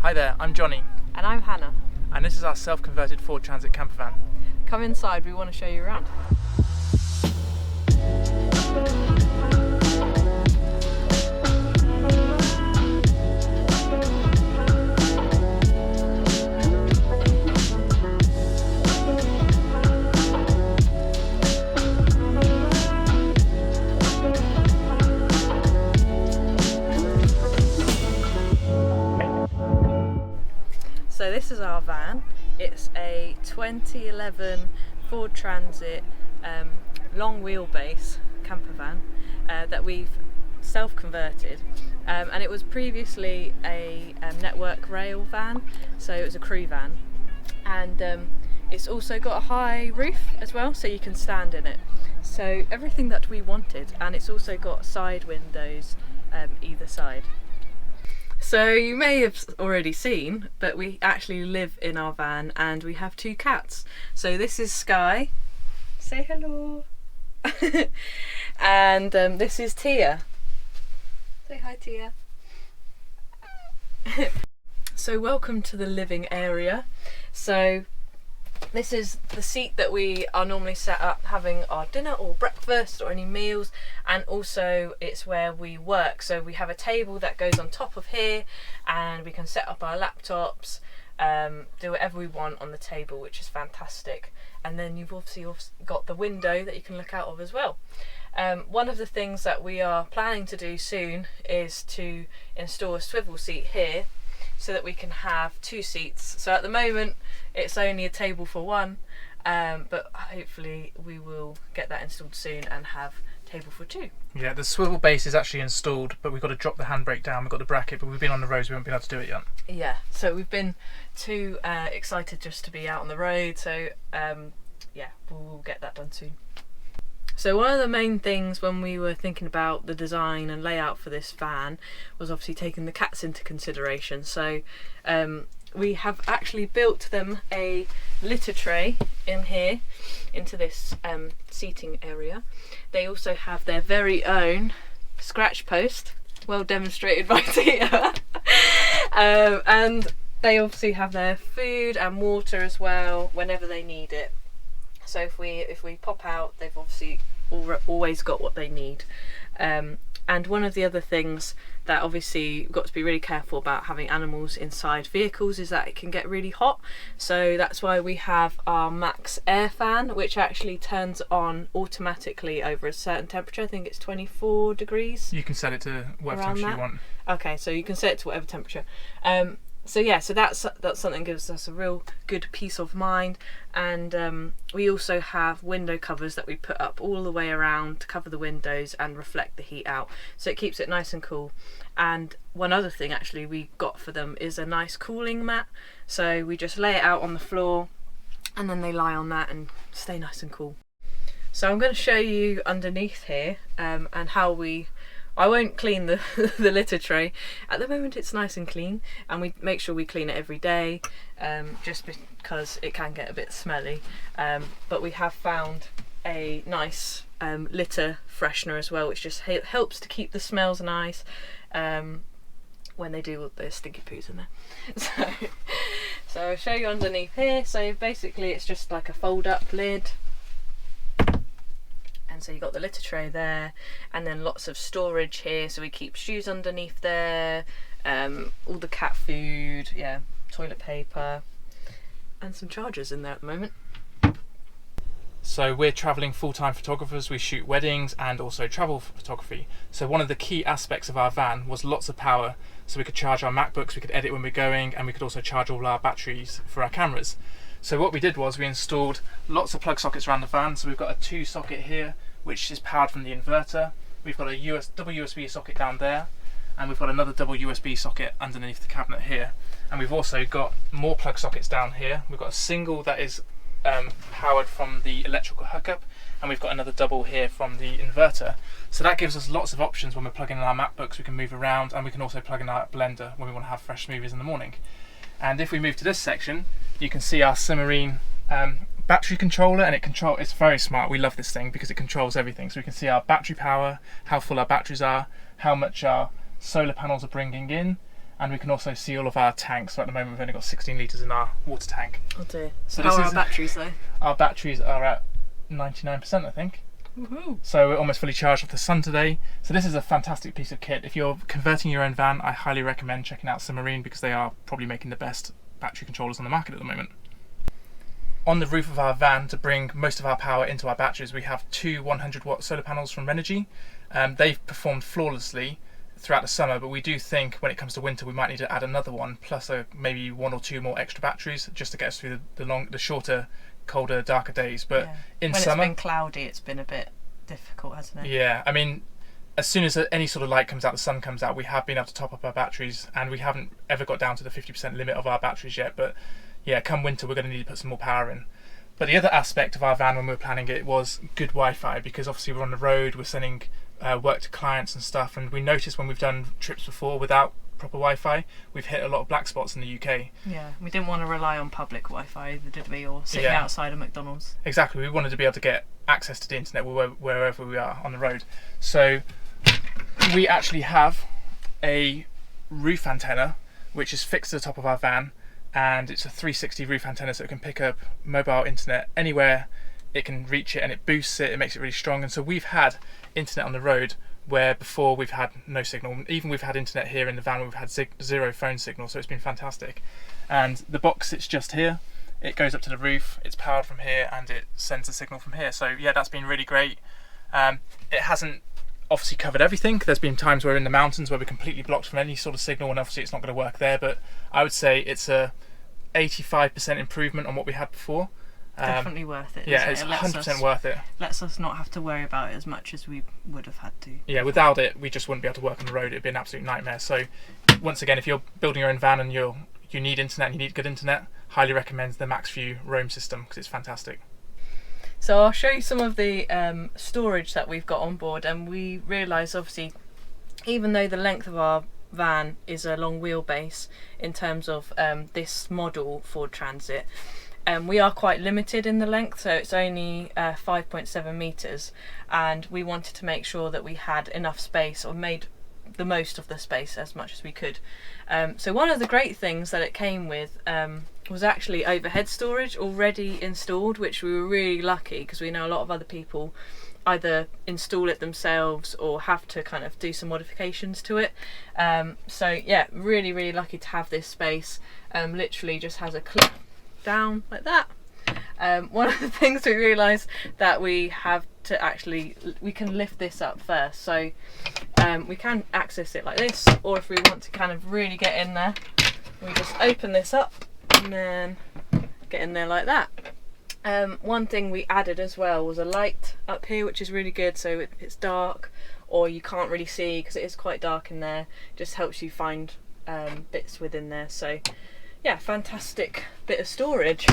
Hi there, I'm Jonny. And I'm Hannah. And this is our self-converted Ford Transit campervan. Come inside, we want to show you around. So this is our van. It's a 2011 Ford Transit long wheelbase camper van that we've self-converted, and it was previously a network rail van, so it was a crew van, and it's also got a high roof as well, so you can stand in it. So everything that we wanted, and it's also got side windows either side. So you may have already seen, but we actually live in our van and we have two cats. So this is Skye. Say hello. And this is Tia. Say hi, Tia. So welcome to the living area. So this is the seat that we are normally set up having our dinner or breakfast or any meals, and also it's where we work. So we have a table that goes on top of here and we can set up our laptops, do whatever we want on the table, which is fantastic. And then you've obviously got the window that you can look out of as well. One of the things that we are planning to do soon is to install a swivel seat here, so that we can have two seats. So at the moment it's only a table for one, but hopefully we will get that installed soon and have table for two. Yeah, the swivel base is actually installed, but we've got to drop the handbrake down. We've got the bracket, but we've been on the roads, we haven't been able to do it yet. Yeah, so we've been too excited just to be out on the road, so yeah, we'll get that done soon. So one of the main things when we were thinking about the design and layout for this van was obviously taking the cats into consideration. So we have actually built them a litter tray in here into this seating area. They also have their very own scratch post, well demonstrated by Tia. And they obviously have their food and water as well whenever they need it. So if we pop out, they've obviously always got what they need. And one of the other things that obviously you've got to be really careful about having animals inside vehicles is that it can get really hot. So that's why we have our Max air fan, which actually turns on automatically over a certain temperature. I think it's 24 degrees. You can set it to whatever temperature you want. Okay, so you can set it to whatever temperature. So yeah, so that's something that gives us a real good peace of mind. And we also have window covers that we put up all the way around to cover the windows and reflect the heat out, so it keeps it nice and cool. And one other thing actually we got for them is a nice cooling mat, so we just lay it out on the floor and then they lie on that and stay nice and cool. So I'm going to show you underneath here and how I won't clean the litter tray. At the moment it's nice and clean, and we make sure we clean it every day, just because it can get a bit smelly. But we have found a nice litter freshener as well, which just helps to keep the smells nice when they do all the stinky poos in there. So I'll show you underneath here. So basically it's just like a fold up lid. And so you've got the litter tray there, and then lots of storage here, so we keep shoes underneath there, all the cat food, yeah, toilet paper, and some chargers in there at the moment. So we're travelling full-time photographers. We shoot weddings and also travel photography. So one of the key aspects of our van was lots of power, so we could charge our MacBooks, we could edit when we're going, and we could also charge all our batteries for our cameras. So what we did was we installed lots of plug sockets around the van. So we've got a 2 socket here, which is powered from the inverter. We've got a double USB socket down there, and we've got another double USB socket underneath the cabinet here. And we've also got more plug sockets down here. We've got a single that is powered from the electrical hookup, and we've got another double here from the inverter. So that gives us lots of options when we're plugging in our MacBooks. We can move around, and we can also plug in our blender when we want to have fresh smoothies in the morning. And if we move to this section, you can see our Simarine battery controller, and it's very smart. We love this thing because it controls everything. So we can see our battery power, how full our batteries are, how much our solar panels are bringing in, and we can also see all of our tanks. So at the moment we've only got 16 litres in our water tank. Oh dear. So How are our batteries though? Our batteries are at 99%, I think. Woohoo. So we're almost fully charged off the sun today. So this is a fantastic piece of kit. If you're converting your own van, I highly recommend checking out Simarine, because they are probably making the best battery controllers on the market at the moment. On the roof of our van, to bring most of our power into our batteries, we have two 100-watt solar panels from Renogy. They've performed flawlessly throughout the summer, but we do think when it comes to winter we might need to add another one, plus maybe one or two more extra batteries, just to get us through the shorter, colder, darker days. But in summer, when it's been cloudy, it's been a bit difficult, hasn't it? Yeah, I mean, as soon as any sort of light comes out, the sun comes out, we have been able to top up our batteries, and we haven't ever got down to the 50% limit of our batteries yet. But yeah, come winter we're going to need to put some more power in. But the other aspect of our van when we were planning it was good Wi-Fi, because obviously we're on the road, we're sending work to clients and stuff, and we noticed when we've done trips before without proper Wi-Fi, we've hit a lot of black spots in the UK. Yeah, we didn't want to rely on public Wi-Fi either, did we? Or sitting outside of McDonald's. Exactly, we wanted to be able to get access to the internet wherever we are on the road. So we actually have a roof antenna which is fixed to the top of our van, and it's a 360 roof antenna, so it can pick up mobile internet anywhere. It can reach it, and it boosts it, it makes it really strong. And so we've had internet on the road where before we've had no signal. Even we've had internet here in the van where we've had zero phone signal, so it's been fantastic. And the box sits just here, it goes up to the roof, it's powered from here, and it sends a signal from here. So yeah, that's been really great. It hasn't obviously covered everything. There's been times where in the mountains where we're completely blocked from any sort of signal, and obviously it's not going to work there, but I would say it's a 85% improvement on what we had before. Definitely worth it. Yeah, it's 100% worth it. Lets us not have to worry about it as much as we would have had to. Yeah, without it, we just wouldn't be able to work on the road. It'd be an absolute nightmare. So, once again, if you're building your own van and you need internet, and you need good internet, highly recommend the Maxview Roam system, because it's fantastic. So I'll show you some of the storage that we've got on board, and we realised obviously, even though the length of our van is a long wheelbase in terms of this model Ford Transit, we are quite limited in the length, so it's only 5.7 metres, and we wanted to make sure that we had enough space, or made the most of the space as much as we could. So one of the great things that it came with was actually overhead storage already installed, which we were really lucky, because we know a lot of other people either install it themselves or have to kind of do some modifications to it. So yeah, really lucky to have this space. Literally just has a clip down like that. One of the things we realised that we have to we can lift this up first, so we can access it like this, or if we want to kind of really get in there, we just open this up and then get in there like that. One thing we added as well was a light up here, which is really good, so if it's dark or you can't really see, because it is quite dark in there, just helps you find bits within there. So yeah, fantastic bit of storage.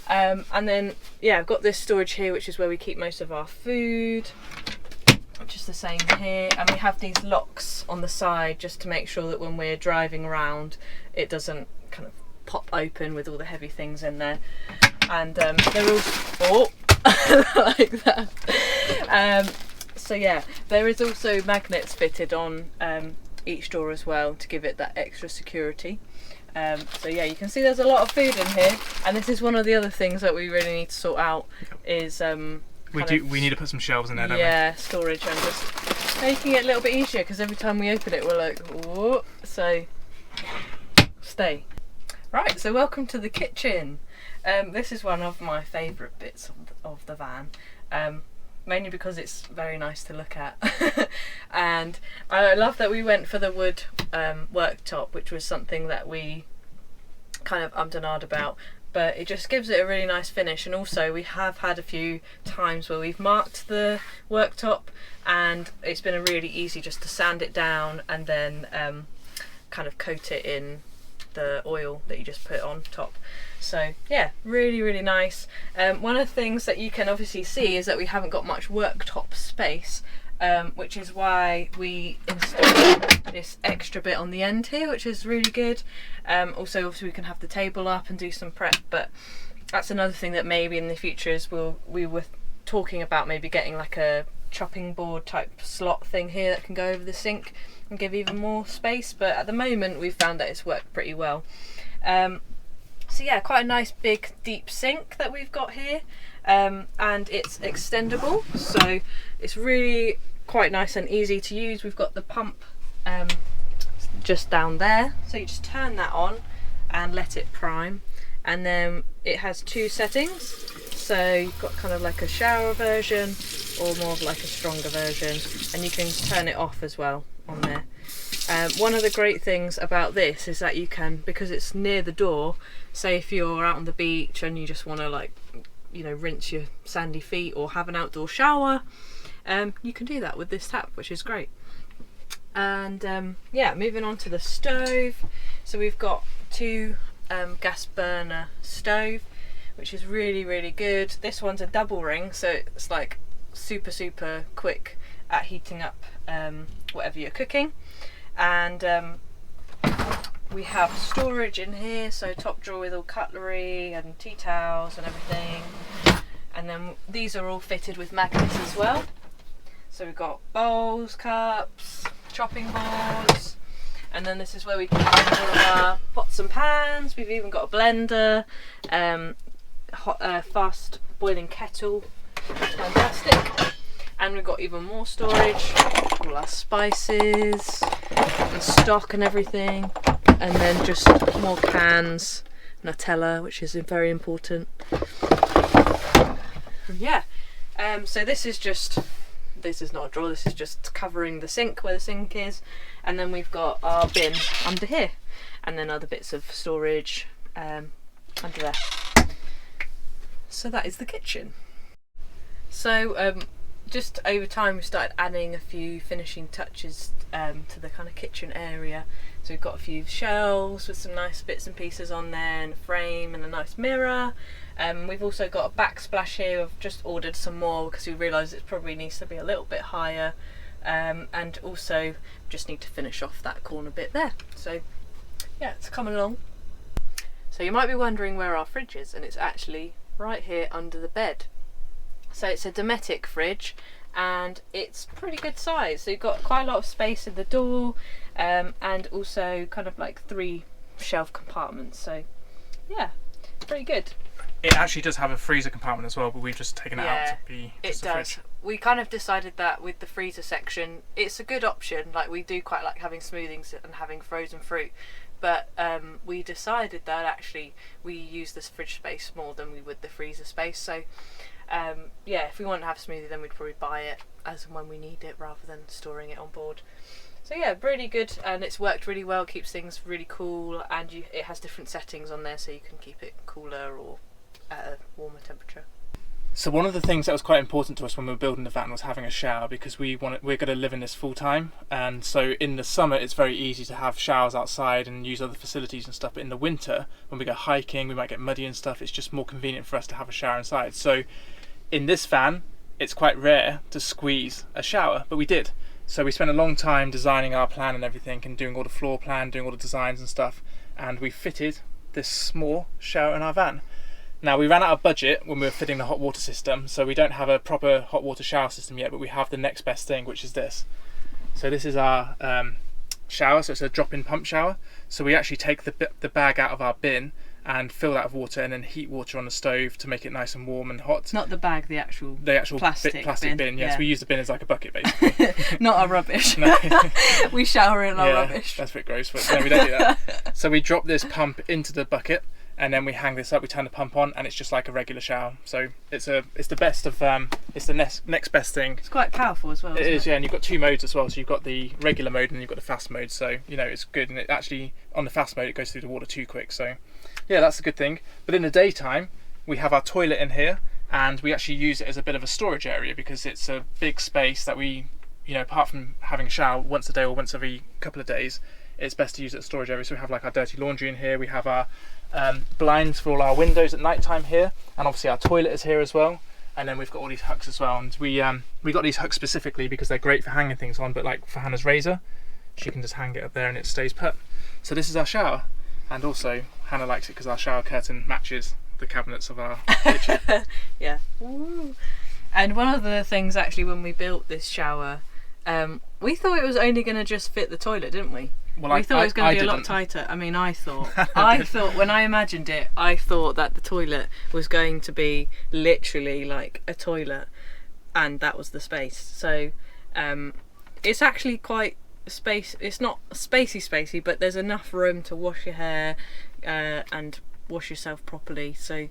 And then yeah, I've got this storage here, which is where we keep most of our food, which is the same here, and we have these locks on the side just to make sure that when we're driving around it doesn't kind of pop open with all the heavy things in there. And they're all like that. So yeah, there is also magnets fitted on each door as well to give it that extra security. So yeah, you can see there's a lot of food in here, and this is one of the other things that we really need to sort out. Is we need to put some shelves in there, don't we? Yeah, storage, and just making it a little bit easier, because every time we open it we're like, whoa. So stay. Right, so welcome to the kitchen. This is one of my favourite bits of the van, mainly because it's very nice to look at. And I love that we went for the wood worktop, which was something that we kind of ummed and ahed about, but it just gives it a really nice finish. And also we have had a few times where we've marked the worktop, and it's been really easy just to sand it down and then kind of coat it in the oil that you just put on top. So yeah, really nice. One of the things that you can obviously see is that we haven't got much worktop space, which is why we installed this extra bit on the end here, which is really good. Also obviously we can have the table up and do some prep, but that's another thing that maybe in the future is we were talking about maybe getting like a chopping board type slot thing here that can go over the sink and give even more space, but at the moment we've found that it's worked pretty well. So yeah, quite a nice big deep sink that we've got here, and it's extendable, so it's really quite nice and easy to use. We've got the pump just down there, so you just turn that on and let it prime, and then it has two settings, so you've got kind of like a shower version or more of like a stronger version, and you can turn it off as well on there. One of the great things about this is that you can, because it's near the door, say if you're out on the beach and you just want to, like, you know, rinse your sandy feet or have an outdoor shower, you can do that with this tap, which is great. And yeah, moving on to the stove. So we've got two gas burner stove, which is really good. This one's a double ring, so it's like super quick at heating up whatever you're cooking. And we have storage in here, so top drawer with all cutlery and tea towels and everything. And then these are all fitted with magnets as well. So we've got bowls, cups, chopping boards, and then this is where we can put all of our pots and pans. We've even got a blender, fast boiling kettle, fantastic. And we've got even more storage, all our spices and stock and everything, and then just more cans, Nutella, which is very important. Yeah, so this is not a drawer, this is just covering the sink where the sink is, and then we've got our bin under here, and then other bits of storage under there. So that is the kitchen. So just over time we started adding a few finishing touches to the kind of kitchen area. So we've got a few shelves with some nice bits and pieces on there, and a frame and a nice mirror. We've also got a backsplash here. We've just ordered some more because we realised it probably needs to be a little bit higher, and also just need to finish off that corner bit there. So yeah, it's coming along. So you might be wondering where our fridge is, and it's actually right here under the bed. So it's a Dometic fridge, and it's pretty good size. So you've got quite a lot of space in the door, and also kind of like 3 shelf compartments. So yeah, pretty good. It actually does have a freezer compartment as well, but we've just taken it out to be just a fridge. We kind of decided that with the freezer section, it's a good option. Like, we do quite like having smoothies and having frozen fruit, but we decided that actually we use this fridge space more than we would the freezer space. So yeah, if we want to have a smoothie, then we'd probably buy it as and when we need it rather than storing it on board. So yeah, really good, and it's worked really well. It keeps things really cool, and it has different settings on there, so you can keep it cooler or at a warmer temperature. So one of the things that was quite important to us when we were building the van was having a shower, because we're going to live in this full time, and so in the summer it's very easy to have showers outside and use other facilities and stuff, but in the winter when we go hiking we might get muddy and stuff. It's just more convenient for us to have a shower inside. So in this van it's quite rare to squeeze a shower, but we did. So we spent a long time designing our plan and everything, and doing all the floor plan, doing all the designs and stuff, and we fitted this small shower in our van. Now, we ran out of budget when we were fitting the hot water system, so we don't have a proper hot water shower system yet, but we have the next best thing, which is this. So this is our shower, so it's a drop-in pump shower. So we actually take the bag out of our bin and fill that with water, and then heat water on the stove to make it nice and warm and hot. Not the bag, the actual plastic bin. Yes, yeah. We use the bin as like a bucket, basically. Not our rubbish. No. We shower in our rubbish. That's a bit gross, but no, we don't do that. So we drop this pump into the bucket, and then we hang this up, we turn the pump on, and it's just like a regular shower. So it's the best of it's the next best thing. It's quite powerful as well. It is, yeah, and you've got 2 modes as well. So you've got the regular mode and you've got the fast mode. So you know it's good, and it actually on the fast mode it goes through the water too quick. So yeah, that's a good thing. But in the daytime we have our toilet in here, and we actually use it as a bit of a storage area, because it's a big space that we, you know, apart from having a shower once a day or once every couple of days, it's best to use it as a storage area. So we have like our dirty laundry in here, we have our blinds for all our windows at night time here, and obviously our toilet is here as well, and then we've got all these hooks as well. And we got these hooks specifically because they're great for hanging things on, but like for Hannah's razor, she can just hang it up there and it stays put. So this is our shower, and also Hannah likes it because our shower curtain matches the cabinets of our kitchen. Yeah. Ooh. And one of the things actually when we built this shower, we thought it was only going to just fit the toilet, didn't we? Well, we thought it was going to be a lot tighter. I mean, I thought when I imagined it, I thought that the toilet was going to be literally like a toilet, and that was the space. So it's actually quite space. It's not spacey, but there's enough room to wash your hair and wash yourself properly. So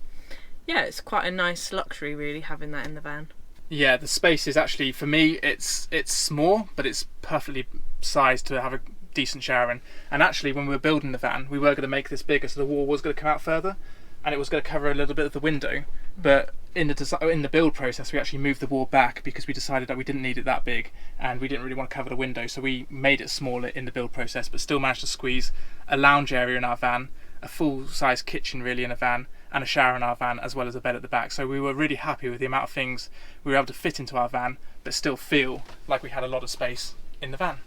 yeah, it's quite a nice luxury really having that in the van. Yeah, the space is actually, for me, it's small, but it's perfectly sized to have a decent shower in. And actually, when we were building the van, we were going to make this bigger, so the wall was going to come out further, and it was going to cover a little bit of the window. But in the build process, we actually moved the wall back because we decided that we didn't need it that big, and we didn't really want to cover the window, so we made it smaller in the build process, but still managed to squeeze a lounge area in our van, a full-size kitchen really in a van, and a shower in our van, as well as a bed at the back. So we were really happy with the amount of things we were able to fit into our van, but still feel like we had a lot of space in the van.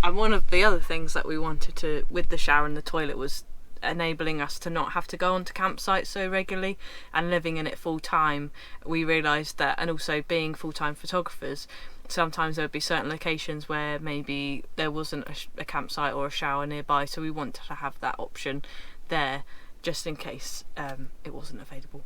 And one of the other things that we wanted to, with the shower and the toilet, was enabling us to not have to go onto campsites so regularly, and living in it full time. We realised that, and also being full-time photographers, sometimes there would be certain locations where maybe there wasn't a campsite or a shower nearby, so we wanted to have that option there just in case it wasn't available.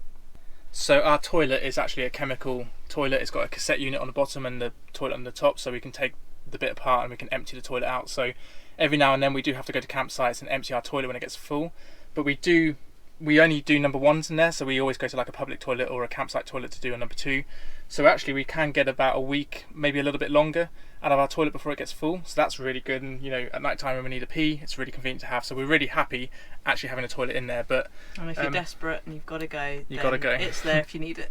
So our toilet is actually a chemical toilet. It's got a cassette unit on the bottom and the toilet on the top, so we can take the bit apart and we can empty the toilet out. So every now and then we do have to go to campsites and empty our toilet when it gets full, but we only do number ones in there, so we always go to like a public toilet or a campsite toilet to do a number two. So actually we can get about a week, maybe a little bit longer, out of our toilet before it gets full. So that's really good, and at night time when we need a pee, it's really convenient to have. So we're really happy actually having a toilet in there. But and if you're desperate and you've got to go, it's there if you need it.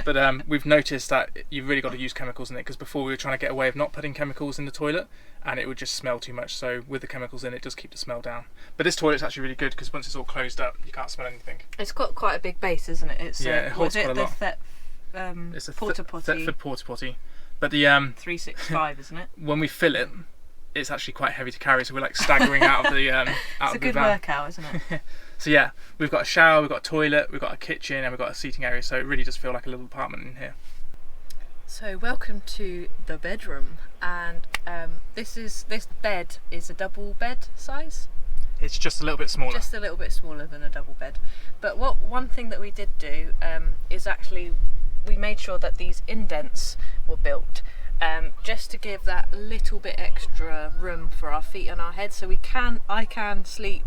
But we've noticed that you've really got to use chemicals in it, because before we were trying to get away with not putting chemicals in the toilet, and it would just smell too much. So with the chemicals in it, does keep the smell down. But this toilet's actually really good, because once it's all closed up, you can't smell anything. It's got quite a big base, isn't it? It holds quite a lot. It's a porta potty. Thetford porta potty. But the 365, isn't it? When we fill it, it's actually quite heavy to carry, so we're like staggering out of the out it's of a the good van. workout, isn't it? So yeah, we've got a shower, we've got a toilet, we've got a kitchen, and we've got a seating area. So it really does feel like a little apartment in here. So welcome to the bedroom, and this bed is a double bed size. It's just a little bit smaller. Just a little bit smaller than a double bed. But one thing that we did do is actually we made sure that these indents were built just to give that little bit extra room for our feet and our head. So I can sleep.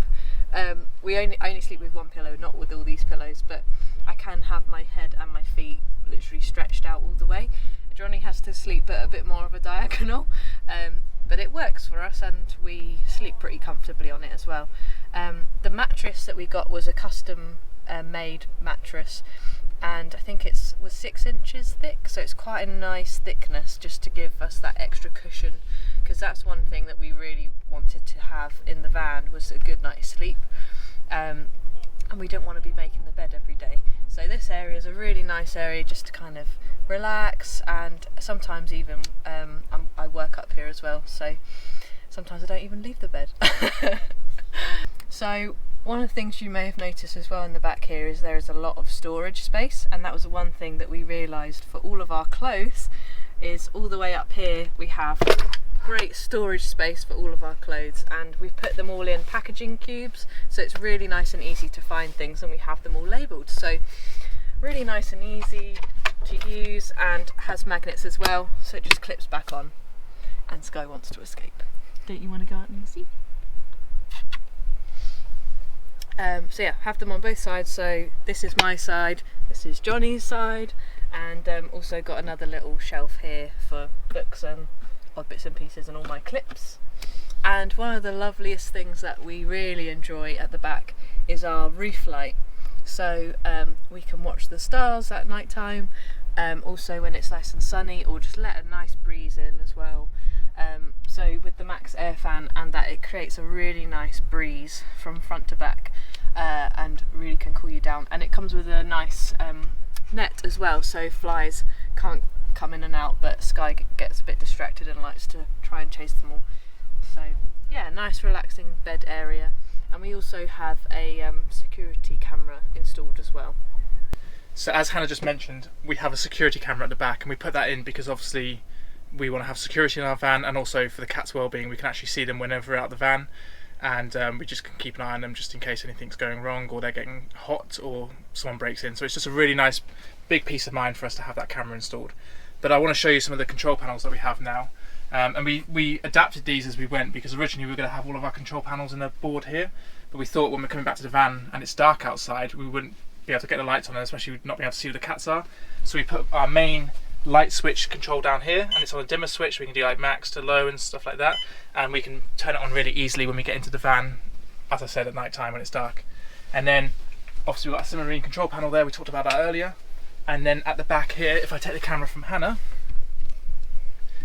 I only sleep with one pillow, not with all these pillows, but I can have my head and my feet literally stretched out all the way. Jonny has to sleep at a bit more of a diagonal, but it works for us, and we sleep pretty comfortably on it as well. The mattress that we got was a custom made mattress, and I think it was 6 inches thick, so it's quite a nice thickness just to give us that extra cushion, because that's one thing that we really wanted to have in the van, was a good night's sleep, and we don't want to be making the bed every day. So this area is a really nice area just to kind of relax, and sometimes even I work up here as well, so sometimes I don't even leave the bed. So one of the things you may have noticed as well in the back here is there is a lot of storage space, and that was the one thing that we realised for all of our clothes, is all the way up here we have great storage space for all of our clothes, and we've put them all in packaging cubes, so it's really nice and easy to find things, and we have them all labelled, so really nice and easy to use, and has magnets as well, so it just clips back on. And Skye wants to escape. Don't you want to go out and see? So yeah, have them on both sides. So this is my side, this is Jonny's side, and also got another little shelf here for books and odd bits and pieces and all my clips. And one of the loveliest things that we really enjoy at the back is our roof light. So we can watch the stars at night time, also when it's nice and sunny, or just let a nice breeze in as well. So with the Max air fan and that, it creates a really nice breeze from front to back, and really can cool you down. And it comes with a nice net as well, so flies can't come in and out, but Skye gets a bit distracted and likes to try and chase them all. So yeah, nice relaxing bed area. And we also have a security camera installed as well. So as Hannah just mentioned, we have a security camera at the back, and we put that in because obviously we want to have security in our van, and also for the cats' well-being, we can actually see them whenever we're out the van, and we just can keep an eye on them just in case anything's going wrong or they're getting hot or someone breaks in. So it's just a really nice big peace of mind for us to have that camera installed. But I want to show you some of the control panels that we have now. And we adapted these as we went, because originally we were going to have all of our control panels in a board here, but we thought when we're coming back to the van and it's dark outside, we wouldn't be able to get the lights on, especially not being able to see where the cats are. So we put our main light switch control down here, and it's on a dimmer switch. We can do like max to low and stuff like that, and we can turn it on really easily when we get into the van, as I said, at night time when it's dark. And then obviously we've got a Simarine control panel there, we talked about that earlier. And then at the back here, if I take the camera from Hannah,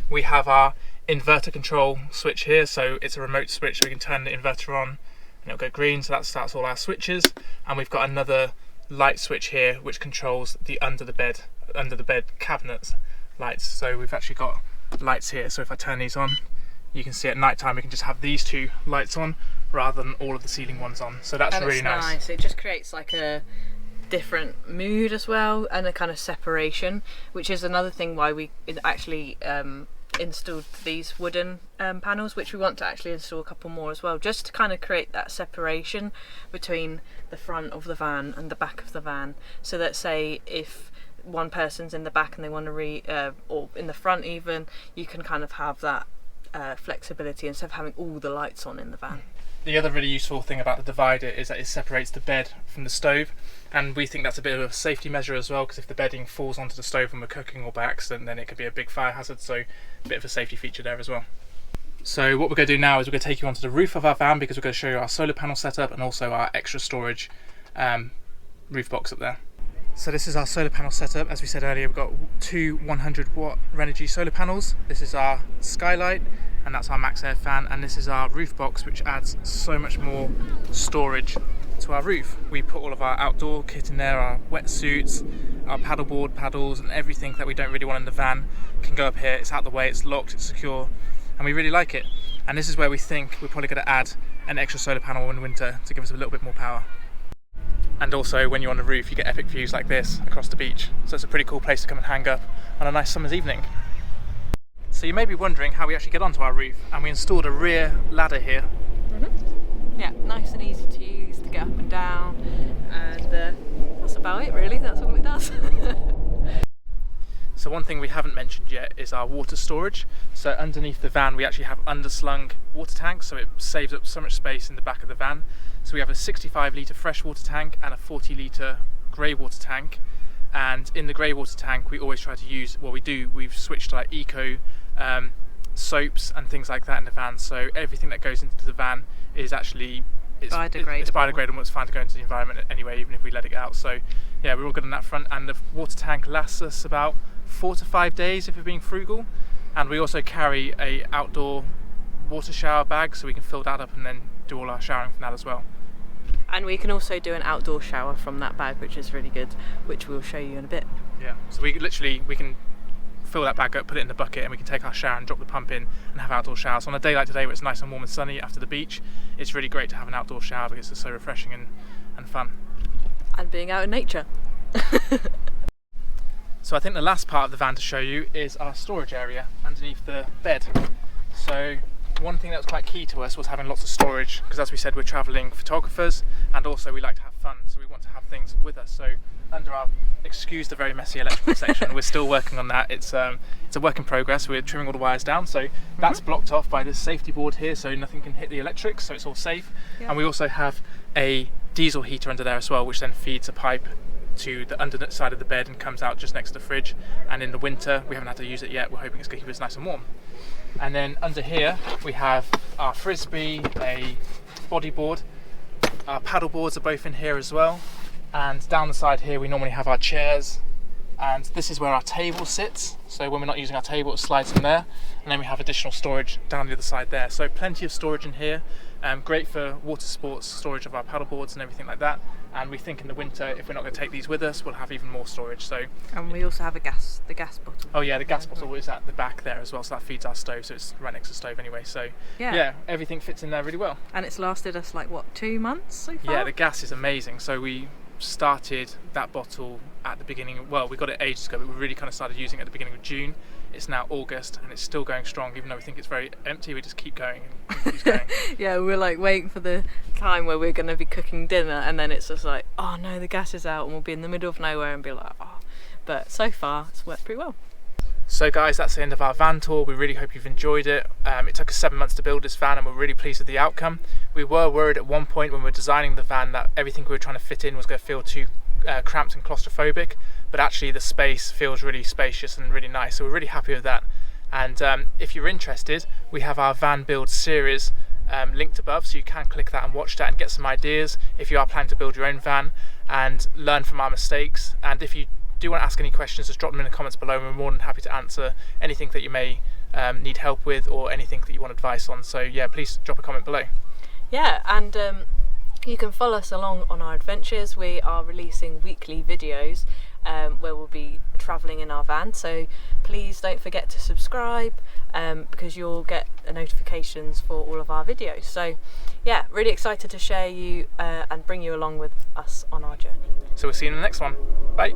we have our inverter control switch here. So it's a remote switch, so we can turn the inverter on and it'll go green, so that starts all our switches. And we've got another light switch here which controls the under the bed cabinets lights. So we've actually got lights here, so if I turn these on, you can see at night time we can just have these two lights on rather than all of the ceiling ones on. So that's really nice. It just creates like a different mood as well, and a kind of separation, which is another thing why we actually installed these wooden panels, which we want to actually install a couple more as well, just to kind of create that separation between the front of the van and the back of the van, so that say if one person's in the back and they want to or in the front even, you can kind of have that flexibility instead of having all the lights on in the van. The other really useful thing about the divider is that it separates the bed from the stove, and we think that's a bit of a safety measure as well, because if the bedding falls onto the stove when we're cooking or by accident, then it could be a big fire hazard, so a bit of a safety feature there as well. So what we're going to do now is we're going to take you onto the roof of our van, because we're going to show you our solar panel setup and also our extra storage roof box up there. So this is our solar panel setup. As we said earlier, we've got two 100 watt Renogy solar panels. This is our skylight, and that's our Max Air fan, and this is our roof box, which adds so much more storage to our roof. We put all of our outdoor kit in there, our wetsuits, our paddleboard paddles, and everything that we don't really want in the van can go up here. It's out the way, it's locked, it's secure, and we really like it. And this is where we think we're probably going to add an extra solar panel in winter to give us a little bit more power. And also when you're on the roof, you get epic views like this across the beach. So it's a pretty cool place to come and hang up on a nice summer's evening. So you may be wondering how we actually get onto our roof, and we installed a rear ladder here. Yeah, nice and easy to use to get up and down, and that's about it really, that's all it does. So one thing we haven't mentioned yet is our water storage. So underneath the van we actually have underslung water tanks, so it saves up so much space in the back of the van. So we have a 65 litre freshwater tank and a 40 litre grey water tank. And in the grey water tank we always try to use, we've switched to like eco soaps and things like that in the van, so everything that goes into the van is actually biodegradable. It's biodegradable, and it's fine to go into the environment anyway, even if we let it out. So yeah, we're all good on that front, and the water tank lasts us about 4 to 5 days if we're being frugal. And we also carry a outdoor water shower bag, so we can fill that up and then do all our showering from that as well. And we can also do an outdoor shower from that bag, which is really good, which we'll show you in a bit. Yeah, so we can fill that bag up, put it in the bucket, and we can take our shower and drop the pump in and have outdoor showers. So on a day like today where it's nice and warm and sunny after the beach, it's really great to have an outdoor shower because it's so refreshing and fun. And being out in nature. So I think the last part of the van to show you is our storage area underneath the bed. So one thing that was quite key to us was having lots of storage, because as we said, we're travelling photographers, and also we like to have fun, so we want to have things with us. So under our, excuse the very messy electrical section, we're still working on that. It's a work in progress. We're trimming all the wires down, so that's blocked off by this safety board here, so nothing can hit the electrics, so it's all safe. Yeah. And we also have a diesel heater under there as well, which then feeds a pipe to the underside of the bed and comes out just next to the fridge. And in the winter, we haven't had to use it yet, we're hoping it's going to keep us nice and warm. And then under here we have our frisbee, a bodyboard, our paddle boards are both in here as well, and down the side here we normally have our chairs, and this is where our table sits, so when we're not using our table it slides in there, and then we have additional storage down the other side there. So plenty of storage in here, great for water sports, storage of our paddle boards and everything like that. And we think in the winter, if we're not going to take these with us, we'll have even more storage. So, and we also have the gas bottle. Oh yeah, the gas bottle is at the back there as well, so that feeds our stove, so it's right next to the stove anyway. So yeah, everything fits in there really well. And it's lasted us like what, 2 months so far? Yeah, the gas is amazing. So we started that bottle at the beginning, well, we got it ages ago, but we really kind of started using it at the beginning of June. It's now August and it's still going strong, even though we think it's very empty. We just keep going and keeps going. Yeah, we're like waiting for the time where we're going to be cooking dinner, and then it's just like, oh no, the gas is out, and we'll be in the middle of nowhere and be like, oh. But so far it's worked pretty well. So guys, that's the end of our van tour. We really hope you've enjoyed it. It took us 7 months to build this van and we're really pleased with the outcome. We were worried at one point when we were designing the van that everything we were trying to fit in was going to feel too cramped and claustrophobic, but actually the space feels really spacious and really nice, so we're really happy with that. And if you're interested, we have our van build series linked above, so you can click that and watch that and get some ideas if you are planning to build your own van and learn from our mistakes. And if you do want to ask any questions, just drop them in the comments below and we're more than happy to answer anything that you may need help with or anything that you want advice on. So yeah, please drop a comment below. Yeah, and you can follow us along on our adventures. We are releasing weekly videos where we'll be travelling in our van, so please don't forget to subscribe because you'll get notifications for all of our videos. So yeah, really excited to share you and bring you along with us on our journey. So we'll see you in the next one. Bye.